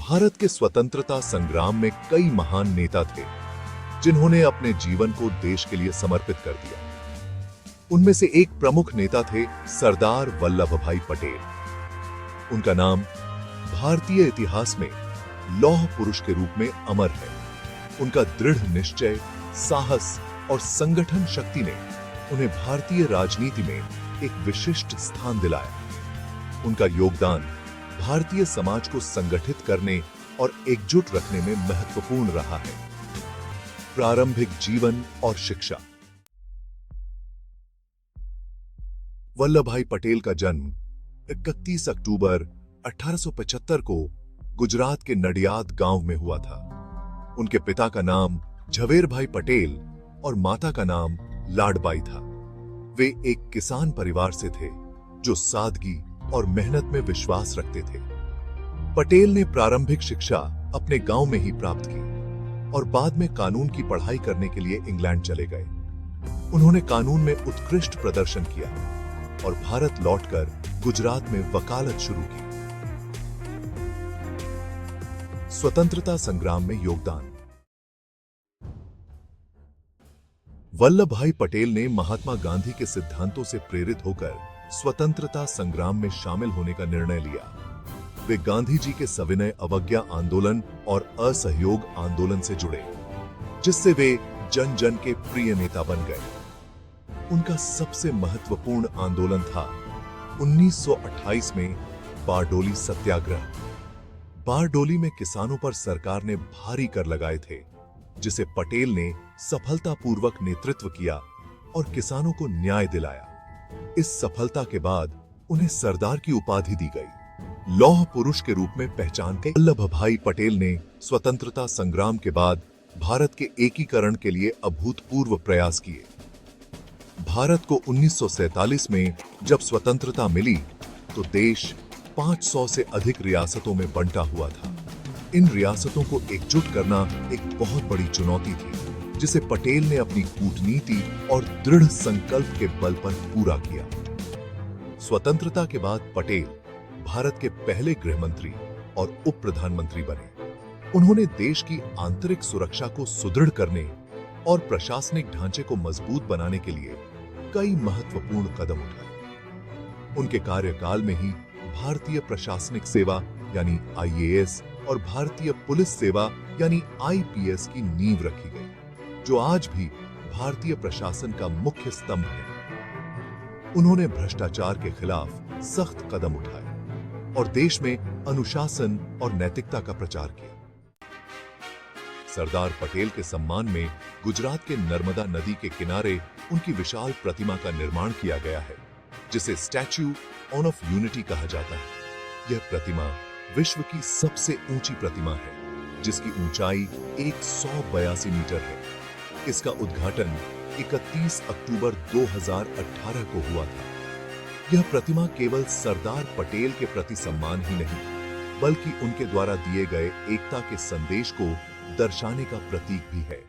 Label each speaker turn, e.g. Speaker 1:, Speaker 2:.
Speaker 1: भारत के स्वतंत्रता संग्राम में कई महान नेता थे जिन्होंने अपने जीवन को देश के लिए समर्पित कर दिया। उनमें से एक प्रमुख नेता थे सरदार वल्लभ भाई पटेल। उनका नाम भारतीय इतिहास में लौह पुरुष के रूप में अमर है। उनका दृढ़ निश्चय, साहस और संगठन शक्ति ने उन्हें भारतीय राजनीति में एक विशिष्ट स्थान दिलाया। उनका योगदान भारतीय समाज को संगठित करने और एकजुट रखने में महत्वपूर्ण रहा है। प्रारंभिक जीवन और शिक्षा। वल्लभ भाई पटेल का जन्म 31 अक्टूबर 1875 को गुजरात के नडियाद गांव में हुआ था। उनके पिता का नाम झवेर भाई पटेल और माता का नाम लाडबाई था। वे एक किसान परिवार से थे जो सादगी और मेहनत में विश्वास रखते थे। पटेल ने प्रारंभिक शिक्षा अपने गांव में ही प्राप्त की और बाद में कानून की पढ़ाई करने के लिए इंग्लैंड चले गए। उन्होंने कानून में उत्कृष्ट प्रदर्शन किया और भारत लौटकर गुजरात में वकालत शुरू की। स्वतंत्रता संग्राम में योगदान। वल्लभ भाई पटेल ने महात्मा गांधी के सिद्धांतों से प्रेरित होकर स्वतंत्रता संग्राम में शामिल होने का निर्णय लिया। वे गांधी जी के सविनय अवज्ञा आंदोलन और असहयोग आंदोलन से जुड़े, जिससे वे जन जन के प्रिय नेता बन गए। उनका सबसे महत्वपूर्ण आंदोलन था 1928 में बारडोली सत्याग्रह। बारडोली में किसानों पर सरकार ने भारी कर लगाए थे, जिसे पटेल ने सफलतापूर्वक नेतृत्व किया और किसानों को न्याय दिलाया। इस सफलता के बाद उन्हें सरदार की उपाधि दी गई। लौह पुरुष के रूप में पहचान के वल्लभ भाई पटेल ने स्वतंत्रता संग्राम के बाद भारत के एकीकरण के लिए अभूतपूर्व प्रयास किए। भारत को 1947 में जब स्वतंत्रता मिली तो देश 500 से अधिक रियासतों में बंटा हुआ था। इन रियासतों को एकजुट करना एक बहुत बड़ी चुनौती थी, जिसे पटेल ने अपनी कूटनीति और दृढ़ संकल्प के बल पर पूरा किया। स्वतंत्रता के बाद पटेल भारत के पहले गृह मंत्री और उप प्रधानमंत्री बने। उन्होंने देश की आंतरिक सुरक्षा को सुदृढ़ करने और प्रशासनिक ढांचे को मजबूत बनाने के लिए कई महत्वपूर्ण कदम उठाए। उनके कार्यकाल में ही भारतीय प्रशासनिक सेवा यानी आईएएस और भारतीय पुलिस सेवा यानी आईपीएस की नींव रखी गई, जो आज भी भारतीय प्रशासन का मुख्य स्तंभ है। उन्होंने भ्रष्टाचार के खिलाफ सख्त कदम उठाए और देश में अनुशासन और नैतिकता का प्रचार किया। सरदार पटेल के सम्मान में गुजरात के नर्मदा नदी के किनारे उनकी विशाल प्रतिमा का निर्माण किया गया है, जिसे स्टैच्यू ऑफ यूनिटी कहा जाता है। यह प्रतिमा विश्व की सबसे ऊंची प्रतिमा है, जिसकी ऊंचाई 182 मीटर है। इसका उद्घाटन 31 अक्टूबर 2018 को हुआ था। यह प्रतिमा केवल सरदार पटेल के प्रति सम्मान ही नहीं, बल्कि उनके द्वारा दिए गए एकता के संदेश को दर्शाने का प्रतीक भी है।